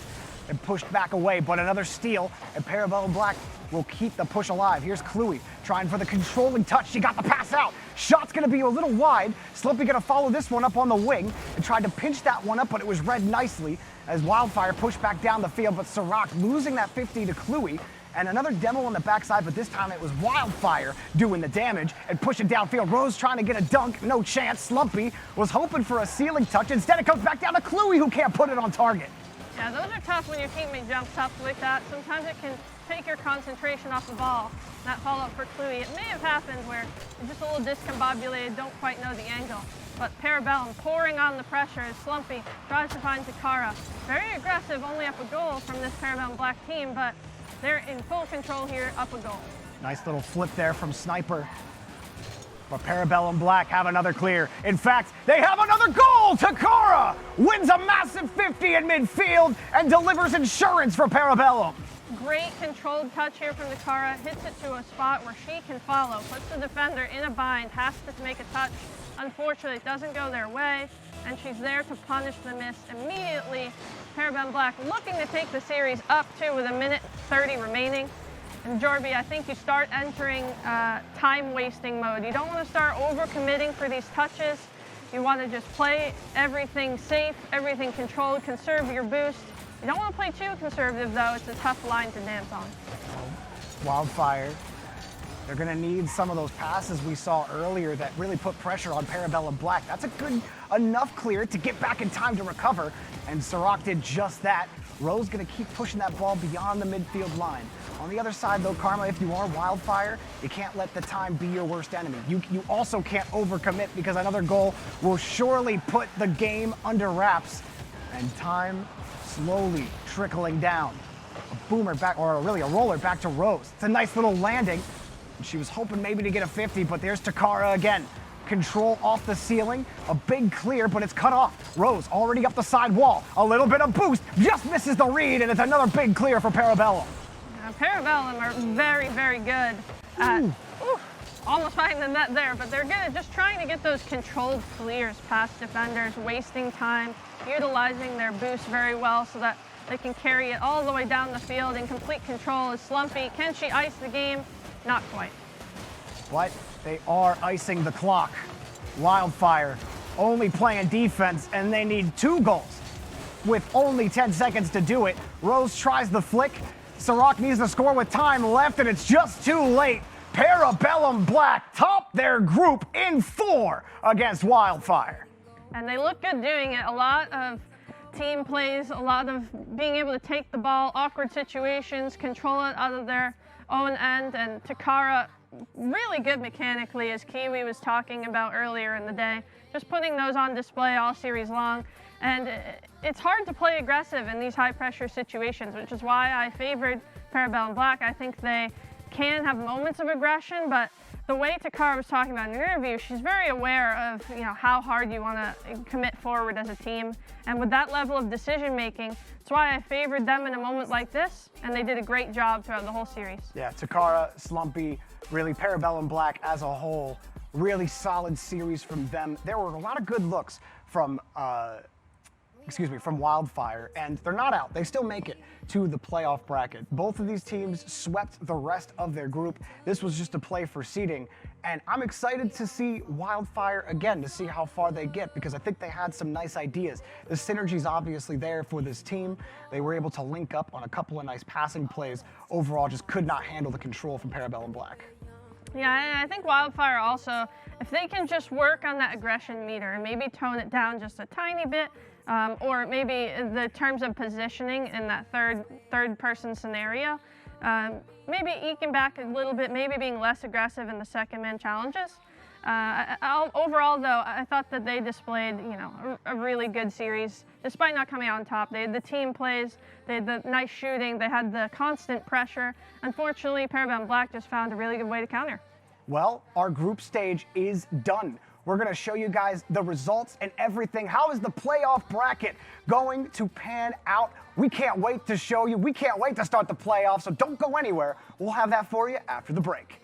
And pushed back away, but another steal, and Parabellum Black will keep the push alive. Here's Chloe trying for the controlling touch. She got the pass out. Shot's gonna be a little wide. Slumpy gonna follow this one up on the wing and tried to pinch that one up, but it was read nicely as Wildfire pushed back down the field, but Sirach losing that 50 to Chloe. And another demo on the backside, but this time it was Wildfire doing the damage and pushing downfield. Rose trying to get a dunk, no chance. Slumpy was hoping for a ceiling touch. Instead it comes back down to Chloe, who can't put it on target. Yeah, those are tough when your teammate jumps up like that. Sometimes it can take your concentration off the ball. That follow-up for Chloe. It may have happened where you're just a little discombobulated, don't quite know the angle. But Parabellum pouring on the pressure as Slumpy tries to find Takara. Very aggressive, only up a goal from this Parabellum Black team, but they're in full control here, up a goal. Nice little flip there from Sniper. But Parabellum Black have another clear. In fact, they have another goal! Takara wins a massive 50 in midfield and delivers insurance for Parabellum. Great controlled touch here from Takara, hits it to a spot where she can follow, puts the defender in a bind, has to make a touch. Unfortunately, it doesn't go their way, and she's there to punish the miss immediately. Parabellum Black looking to take the series up to with 1:30 remaining. And Jorby, I think you start entering time-wasting mode. You don't want to start over-committing for these touches. You want to just play everything safe, everything controlled, conserve your boost. You don't want to play too conservative, though. It's a tough line to dance on. Wildfire, they're going to need some of those passes we saw earlier that really put pressure on Parabellum Black. That's a good enough clear to get back in time to recover, and Sirach did just that. Rose going to keep pushing that ball beyond the midfield line. On the other side, though, Karma, if you are Wildfire, you can't let the time be your worst enemy. You also can't overcommit, because another goal will surely put the game under wraps. And time slowly trickling down. A boomer back, or really a roller back to Rose. It's a nice little landing. And she was hoping maybe to get a 50, but there's Takara again. Control off the ceiling, a big clear, but it's cut off. Rose already up the side wall. A little bit of boost, just misses the read, and it's another big clear for Parabellum. Parabellum are very, very good at almost finding the net there, but they're good at just trying to get those controlled clears past defenders, wasting time, utilizing their boost very well so that they can carry it all the way down the field in complete control. Is Slumpy. Can she ice the game? Not quite. But they are icing the clock. Wildfire only playing defense, and they need 2 goals with only 10 seconds to do it. Rose tries the flick. Sirach needs to score with time left, and it's just too late. Parabellum Black top their group in 4 against Wildfire. And they look good doing it. A lot of team plays, a lot of being able to take the ball, awkward situations, control it out of their own end, and Takara really good mechanically, as Kiwi was talking about earlier in the day. Just putting those on display all series long. And it's hard to play aggressive in these high-pressure situations, which is why I favored Parabellum Black. I think they can have moments of aggression, but the way Takara was talking about in the interview, she's very aware of how hard you want to commit forward as a team. And with that level of decision-making, that's why I favored them in a moment like this, and they did a great job throughout the whole series. Yeah, Takara, Slumpy, really Parabellum Black as a whole, really solid series from them. There were a lot of good looks from from Wildfire, and they're not out. They still make it to the playoff bracket. Both of these teams swept the rest of their group. This was just a play for seeding, and I'm excited to see Wildfire again, to see how far they get, because I think they had some nice ideas. The synergy's obviously there for this team. They were able to link up on a couple of nice passing plays. Overall, just could not handle the control from Parabellum Black. Yeah, and I think Wildfire also, if they can just work on that aggression meter and maybe tone it down just a tiny bit, or maybe the terms of positioning in that third person scenario. Maybe eking back a little bit, maybe being less aggressive in the second man challenges. Overall, though, I thought that they displayed, a really good series, despite not coming out on top. They had the team plays, they had the nice shooting, they had the constant pressure. Unfortunately, Parabellum Black just found a really good way to counter. Well, our group stage is done. We're going to show you guys the results and everything. How is the playoff bracket going to pan out? We can't wait to show you. We can't wait to start the playoffs, so don't go anywhere. We'll have that for you after the break.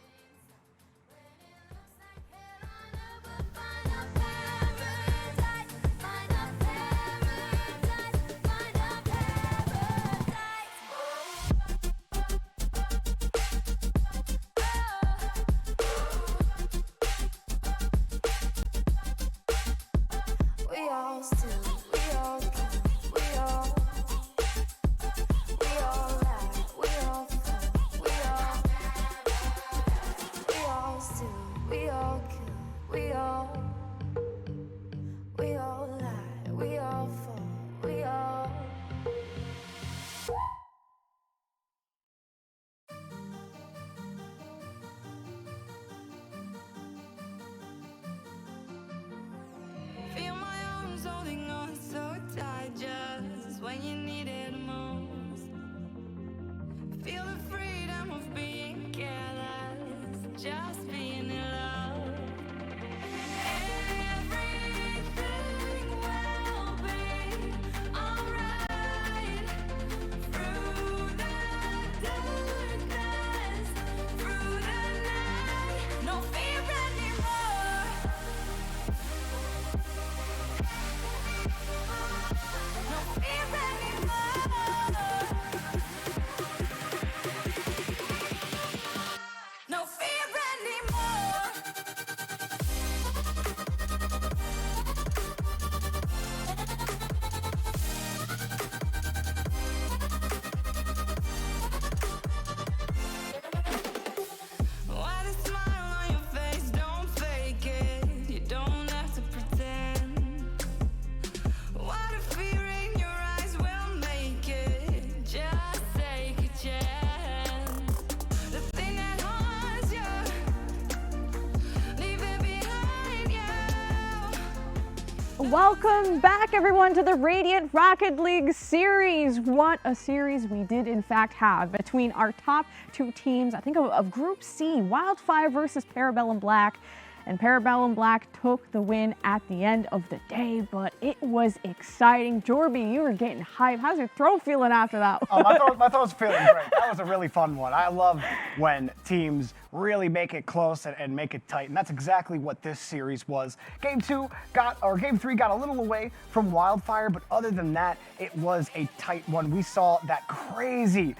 Welcome back, everyone, to the Radiant Rocket League Series. What a series we did, in fact, have between our top two teams, I think, of Group C, Wildfire versus Parabellum Black. And Parabellum Black took the win at the end of the day, but it was exciting. Jorby, you were getting hype. How's your throat feeling after that? Oh, my throat was feeling great. That was a really fun one. I love when teams really make it close and make it tight, and that's exactly what this series was. Game 3 got a little away from Wildfire, but other than that, it was a tight one. We saw that crazy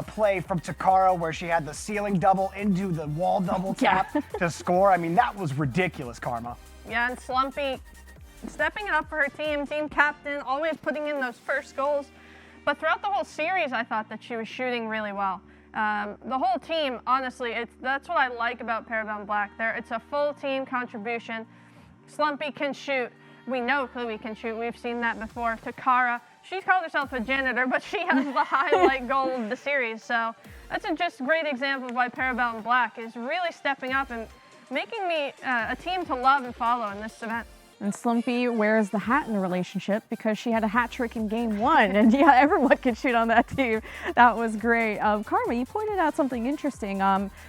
play from Takara where she had the ceiling double into the wall double tap to score. I mean, that was ridiculous, Karma. Yeah, and Slumpy stepping it up for her team captain, always putting in those first goals. But throughout the whole series, I thought that she was shooting really well. The whole team, honestly, that's what I like about Parabellum Black. It's a full team contribution. Slumpy can shoot. We know Chloe can shoot. We've seen that before. Takara, she called herself a janitor, but she has the highlight goal of the series. So that's a just great example of why Parabellum Black is really stepping up and making me a team to love and follow in this event. And Slumpy wears the hat in the relationship because she had a hat trick in game 1. And yeah, everyone can shoot on that team. That was great. Karma, you pointed out something interesting.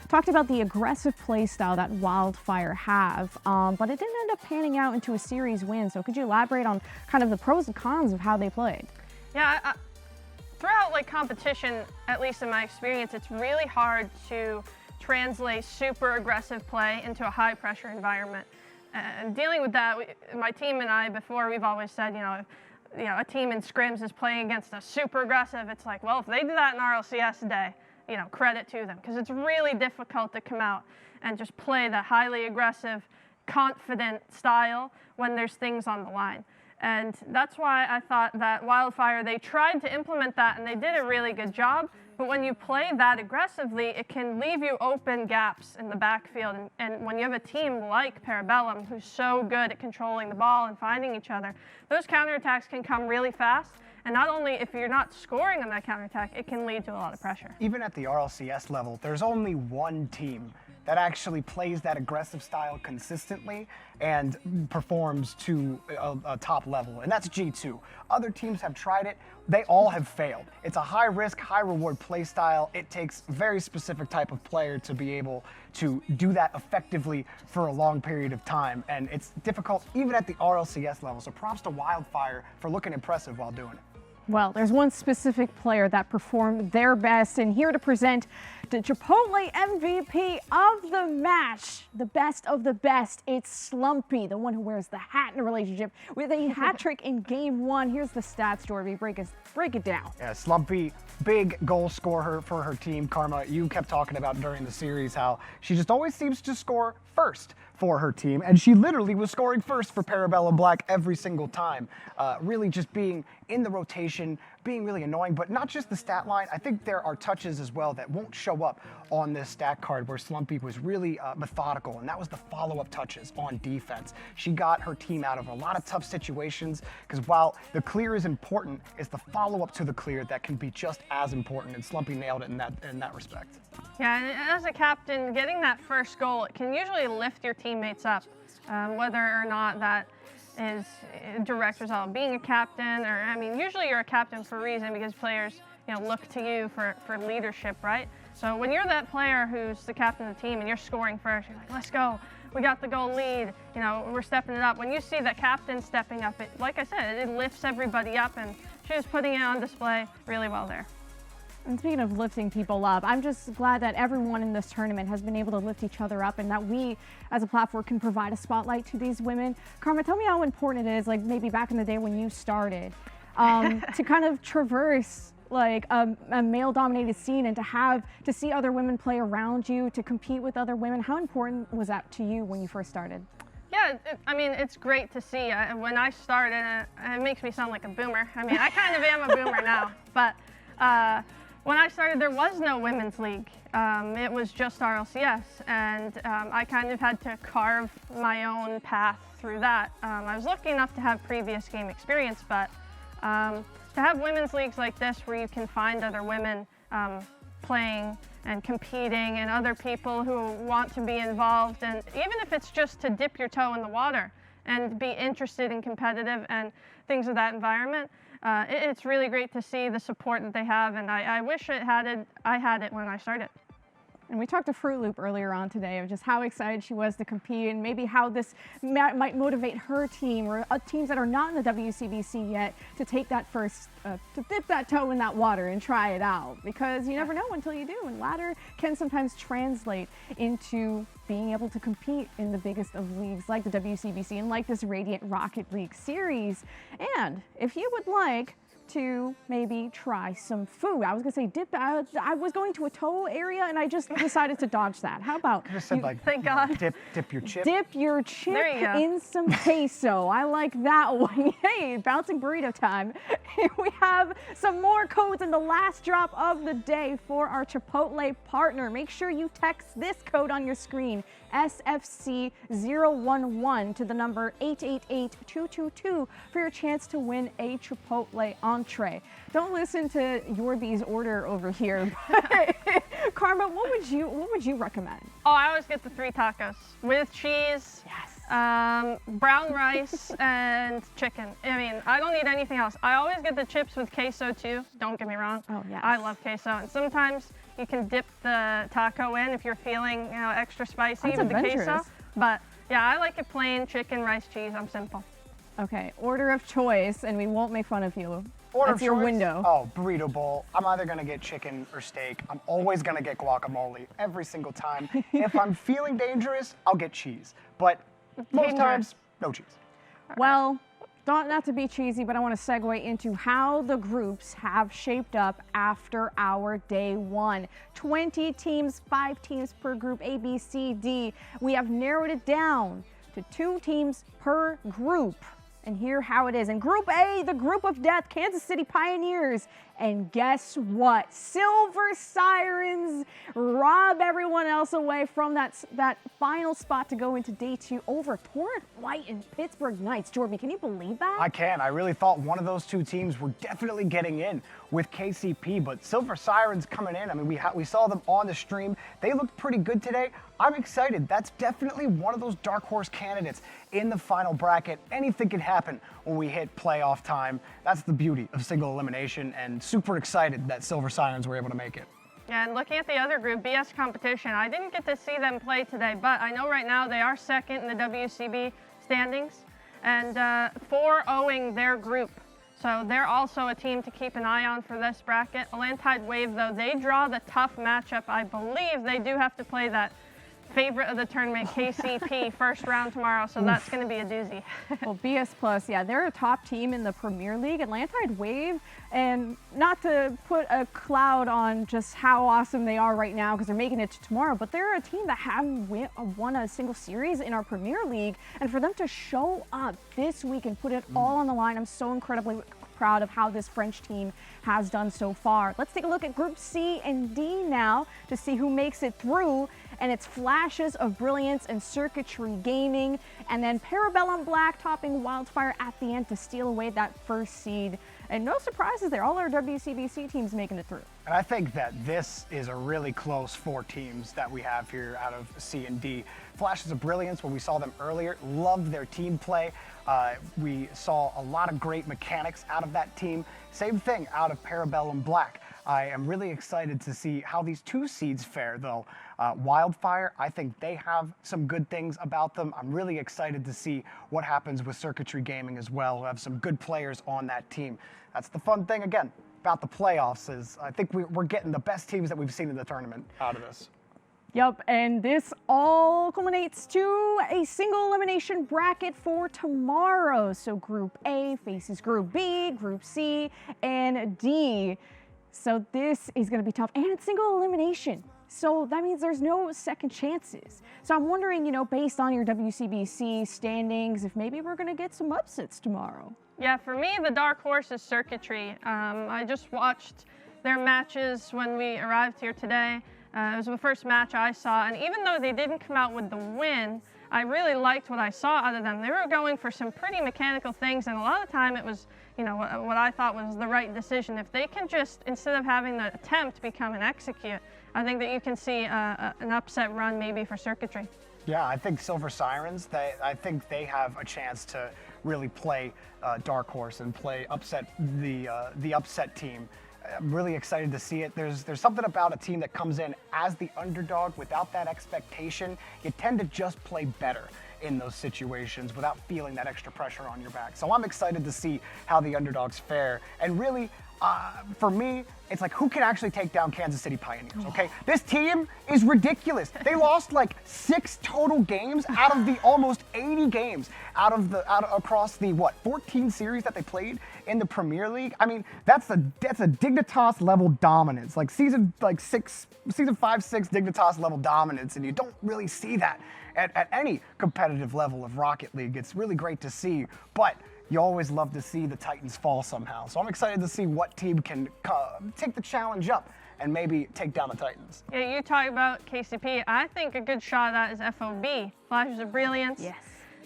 Talked about the aggressive play style that Wildfire have, but it didn't end up panning out into a series win. So could you elaborate on kind of the pros and cons of how they played? Yeah, throughout competition, at least in my experience, it's really hard to translate super aggressive play into a high pressure environment. And dealing with that, my team and I, before, we've always said, a team in scrims is playing against a super aggressive. It's like, well, if they did that in RLCS today, credit to them, because it's really difficult to come out and just play that highly aggressive, confident style when there's things on the line. And that's why I thought that Wildfire, they tried to implement that and they did a really good job. But when you play that aggressively, it can leave you open gaps in the backfield. And when you have a team like Parabellum, who's so good at controlling the ball and finding each other, those counterattacks can come really fast. And not only if you're not scoring on that counterattack, it can lead to a lot of pressure. Even at the RLCS level, there's only one team that actually plays that aggressive style consistently and performs to a top level, and that's G2. Other teams have tried it, they all have failed. It's a high risk, high reward play style. It takes a very specific type of player to be able to do that effectively for a long period of time, and it's difficult even at the RLCS level, so props to Wildfire for looking impressive while doing it. Well, there's one specific player that performed their best, and here to present the Chipotle MVP of the match, the best of the best, it's Slumpy, the one who wears the hat in a relationship with a hat trick in Game 1. Here's the stats, Dorby. Break it down. Yeah, Slumpy, big goal scorer for her team. Karma, you kept talking about during the series how she just always seems to score first for her team, and she literally was scoring first for Parabellum Black every single time. Really just being in the rotation, being really annoying, but not just the stat line. I think there are touches as well that won't show up on this stat card where Slumpy was really methodical, and that was the follow-up touches on defense. She got her team out of a lot of tough situations, because while the clear is important, it's the follow-up to the clear that can be just as important, and Slumpy nailed it in that respect. Yeah, and as a captain, getting that first goal, it can usually lift your teammates up, whether or not that is a direct result of being a captain, or, I mean, usually you're a captain for a reason because players, look to you for leadership, right? So when you're that player who's the captain of the team and you're scoring first, you're like, let's go, we got the goal lead, we're stepping it up. When you see the captain stepping up, it, like I said, it lifts everybody up, and she was putting it on display really well there. And speaking of lifting people up, I'm just glad that everyone in this tournament has been able to lift each other up, and that we, as a platform, can provide a spotlight to these women. Karma, tell me how important it is, like maybe back in the day when you started, to kind of traverse like a male-dominated scene and to see other women play around you, to compete with other women. How important was that to you when you first started? Yeah, I mean, it's great to see. When I started, it makes me sound like a boomer. I mean, I kind of am a boomer now, but when I started, there was no women's league. It was just RLCS, and I kind of had to carve my own path through that. I was lucky enough to have previous game experience, but to have women's leagues like this where you can find other women playing and competing and other people who want to be involved, and even if it's just to dip your toe in the water and be interested in competitive and things of that environment, it's really great to see the support that they have, and I wish I had it when I started. And we talked to Fruit Loop earlier on today of just how excited she was to compete, and maybe how this might motivate her team or teams that are not in the WCBC yet to take that first, to dip that toe in that water and try it out, because you never know until you do, and ladder can sometimes translate into being able to compete in the biggest of leagues like the WCBC and like this Radiant Rocket League Series. And if you would like to maybe try some food. I was gonna say dip. I was going to a toe area and I just decided to dodge that. How about You just said thank God. Dip your chip. Dip your chip There you go. in some queso. I like that one. Hey, bouncing burrito time. Here we have some more codes in the last drop of the day for our Chipotle partner. Make sure you text this code on your screen, SFC011, to the number 888222 for your chance to win a Chipotle entree. Don't listen to Yorby's order over here. Karma, what would you recommend? Oh, I always get the 3 tacos with cheese. Yes. Brown rice and chicken. I mean, I don't need anything else. I always get the chips with queso too. Don't get me wrong. Oh, yes. I love queso, and sometimes you can dip the taco in if you're feeling, extra spicy That's with the queso. adventurous. But yeah, I like it plain, chicken, rice, cheese. I'm simple. Okay, order of choice, and we won't make fun of you. Order That's of your choice? window. Oh, burrito bowl. I'm either gonna get chicken or steak. I'm always gonna get guacamole every single time. If I'm feeling dangerous, I'll get cheese. But most Dangerous. times, no cheese. Well, not to be cheesy, but I want to segue into how the groups have shaped up after our day 1. 20 teams, 5 teams per group, A, B, C, D. We have narrowed it down to 2 teams per group. and hear how it is. In Group A, the group of death, Kansas City Pioneers. And guess what? Silver Sirens rob everyone else away from that final spot to go into day 2 over Torrent White and Pittsburgh Knights. Jorby, can you believe that? I can. I really thought one of those two teams were definitely getting in with KCP, but Silver Sirens coming in. I mean, we saw them on the stream. They looked pretty good today. I'm excited. That's definitely one of those dark horse candidates in the final bracket. Anything can happen when we hit playoff time. That's the beauty of single elimination, and super excited that Silver Sirens were able to make it. Yeah, and looking at the other group, BS Competition, I didn't get to see them play today, but I know right now they are second in the WCB standings and 4-0ing their group. So they're also a team to keep an eye on for this bracket. Atlantide Wave, though, they draw the tough matchup. I believe they do have to play that favorite of the tournament, KCP, first round tomorrow, so that's going to be a doozy. Well, BS Plus, yeah, they're a top team in the Premier League, Atlantide Wave, and not to put a cloud on just how awesome they are right now because they're making it to tomorrow, but they're a team that haven't won a single series in our Premier League, and for them to show up this week and put it all on the line, I'm so incredibly proud of how this French team has done so far. Let's take a look at Group C and D now to see who makes it through. And it's Flashes of Brilliance and Circuitry Gaming, and then Parabellum Black topping Wildfire at the end to steal away that first seed. And no surprises there, all our WCBC teams making it through. And I think that this is a really close 4 teams that we have here out of C and D. Flashes of Brilliance, when we saw them earlier, loved their team play. We saw a lot of great mechanics out of that team. Same thing out of Parabellum Black. I am really excited to see how these 2 seeds fare, though. Wildfire, I think they have some good things about them. I'm really excited to see what happens with Circuitry Gaming as well, who have some good players on that team. That's the fun thing, again, about the playoffs, is I think we're getting the best teams that we've seen in the tournament out of this. Yep, and this all culminates to a single elimination bracket for tomorrow. So Group A faces Group B, Group C, and D. So this is going to be tough, and it's single elimination. So that means there's no second chances. So I'm wondering, based on your WCBC standings, if maybe we're going to get some upsets tomorrow. Yeah, for me, the dark horse is Circuitry. I just watched their matches when we arrived here today. It was the first match I saw, and even though they didn't come out with the win, I really liked what I saw out of them. They were going for some pretty mechanical things, and a lot of the time it was, what I thought was the right decision. If they can just, instead of having the attempt, become an execute, I think that you can see an upset run maybe for Circuitry. Yeah, I think Silver Sirens, I think they have a chance to really play dark horse and play upset the upset team. I'm really excited to see it. There's something about a team that comes in as the underdog without that expectation. You tend to just play better in those situations without feeling that extra pressure on your back. So I'm excited to see how the underdogs fare. And really, for me, it's like, who can actually take down Kansas City Pioneers, okay? This team is ridiculous. They lost like 6 total games out of the almost 80 games across the 14 series that they played in the Premier League. I mean, that's a Dignitas level dominance, like season 5-6 Dignitas level dominance, and you don't really see that at any competitive level of Rocket League. It's really great to see, but you always love to see the Titans fall somehow. So I'm excited to see what team can take the challenge up and maybe take down the Titans. Yeah, you talk about KCP. I think a good shot at that is FOB, Flashes of Brilliance. Yes.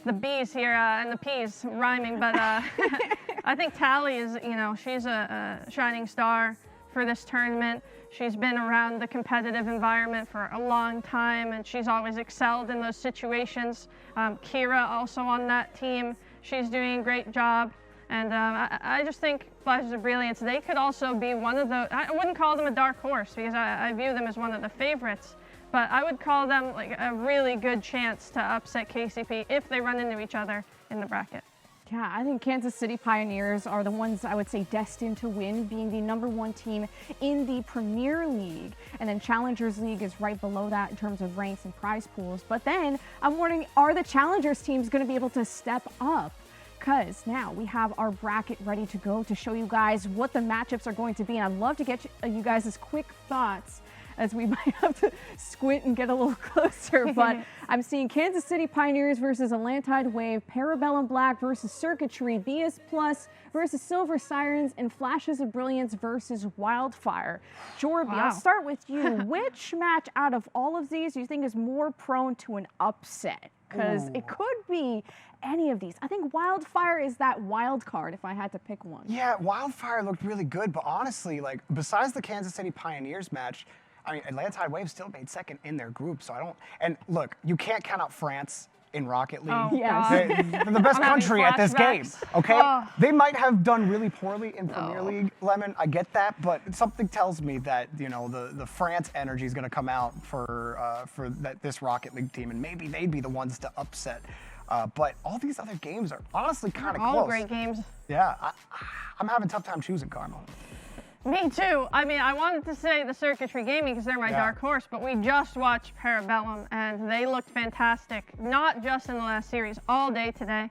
The B's here and the P's rhyming, but I think Tally is, she's a shining star for this tournament. She's been around the competitive environment for a long time, and she's always excelled in those situations. Kira also on that team. She's doing a great job, and I just think Flashes of Brilliance, they could also be one of the, I wouldn't call them a dark horse because I view them as one of the favorites, but I would call them like a really good chance to upset KCP if they run into each other in the bracket. Yeah, I think Kansas City Pioneers are the ones I would say destined to win, being the #1 team in the Premier League. And then Challengers League is right below that in terms of ranks and prize pools. But then I'm wondering, are the Challengers teams going to be able to step up? Because now we have our bracket ready to go to show you guys what the matchups are going to be. And I'd love to get you guys' quick thoughts as we might have to squint and get a little closer. But I'm seeing Kansas City Pioneers versus Atlantide Wave, Parabellum Black versus Circuitry, BS Plus versus Silver Sirens, and Flashes of Brilliance versus Wildfire. Jorby, I'll start with you. Which match out of all of these do you think is more prone to an upset? Because it could be any of these. I think Wildfire is that wild card if I had to pick one. Yeah, Wildfire looked really good, but honestly, like, besides the Kansas City Pioneers match, I mean, Atlantide Wave still made second in their group, so I don't. And look, you can't count out France in Rocket League. Oh, Yes. They're the best country at this game, flashbacks. okay? Oh. They might have done really poorly in Premier League, Lemon, I get that, but something tells me that, you know, the France energy is going to come out for this Rocket League team, and maybe they'd be the ones to upset. But all these other games are honestly kind of close. All great games. Yeah, I'm having a tough time choosing, Karma. Me too. I mean, I wanted to say the Circuitry Gaming because they're my dark horse, but we just watched Parabellum and they looked fantastic. Not just in the last series, all day today.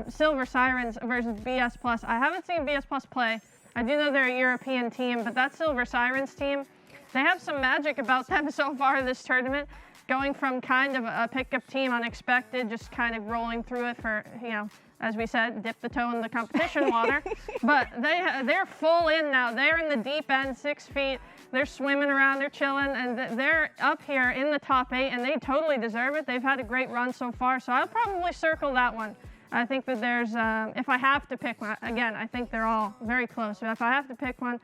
Silver Sirens versus BS Plus. I haven't seen BS Plus play. I do know they're a European team, but that Silver Sirens team, they have some magic about them so far this tournament. Going from kind of a pickup team, unexpected, just kind of rolling through it for, you know, as we said, dip the toe in the competition water. But they're full in now. They're in the deep end, 6 feet. They're swimming around, they're chilling, and they're up here in the top 8, and they totally deserve it. They've had a great run so far, so I'll probably circle that one. I think that there's, if I have to pick one, again, I think they're all very close, but if I have to pick one,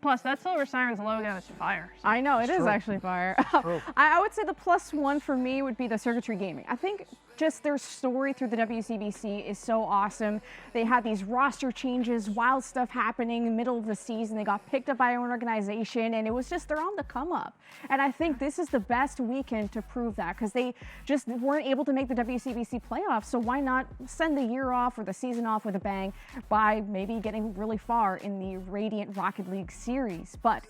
plus that Silver Sirens logo is fire. So. I know, it is actually fire. I would say the +1 for me would be the Circuitry Gaming. I think just their story through the WCBC is so awesome. They had these roster changes, wild stuff happening in the middle of the season. They got picked up by an organization, and it was just, they're on the come up. And I think this is the best weekend to prove that, because they just weren't able to make the WCBC playoffs. So why not send the year off or the season off with a bang by maybe getting really far in the Radiant Rocket League Series? But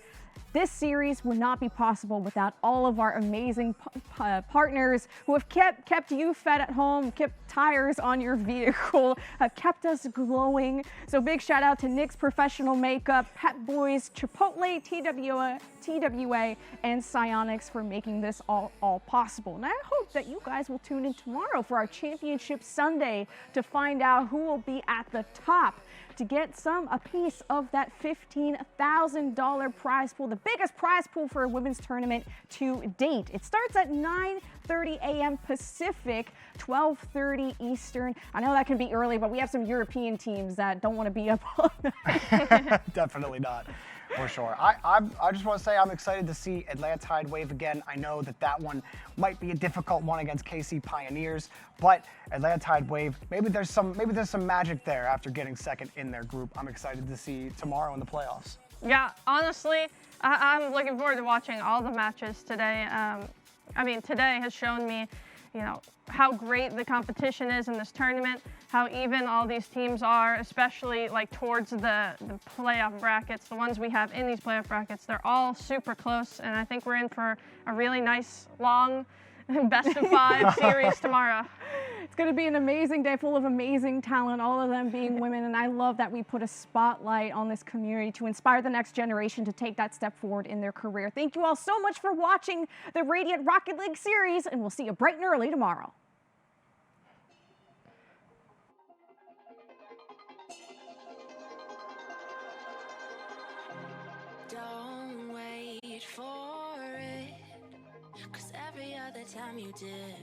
this series would not be possible without all of our amazing partners who have kept you fed at home, kept tires on your vehicle, have kept us glowing. So big shout out to NYX Professional Makeup, Pet Boys, Chipotle, TWA, and Psyonix for making this all possible. And I hope that you guys will tune in tomorrow for our Championship Sunday to find out who will be at the top to get a piece of that $15,000 prize pool, the biggest prize pool for a women's tournament to date. It starts at 9:30 a.m. Pacific, 12:30 Eastern. I know that can be early, but we have some European teams that don't want to be up all night. Definitely not, for sure. I just want to say I'm excited to see Atlantide Wave again. I know that one might be a difficult one against KC Pioneers, but Atlantide Wave, maybe there's some magic there after getting second in their group. I'm excited to see tomorrow in the playoffs. Yeah, honestly, I'm looking forward to watching all the matches today. I mean, today has shown me, you know, how great the competition is in this tournament, how even all these teams are, especially like towards the playoff brackets, the ones we have in these playoff brackets. They're all super close, and I think we're in for a really nice, long, best of 5 series tomorrow. It's going to be an amazing day full of amazing talent, all of them being women, and I love that we put a spotlight on this community to inspire the next generation to take that step forward in their career. Thank you all so much for watching the Radiant Rocket League Series, and we'll see you bright and early tomorrow. Don't wait for it, 'cause every other time you did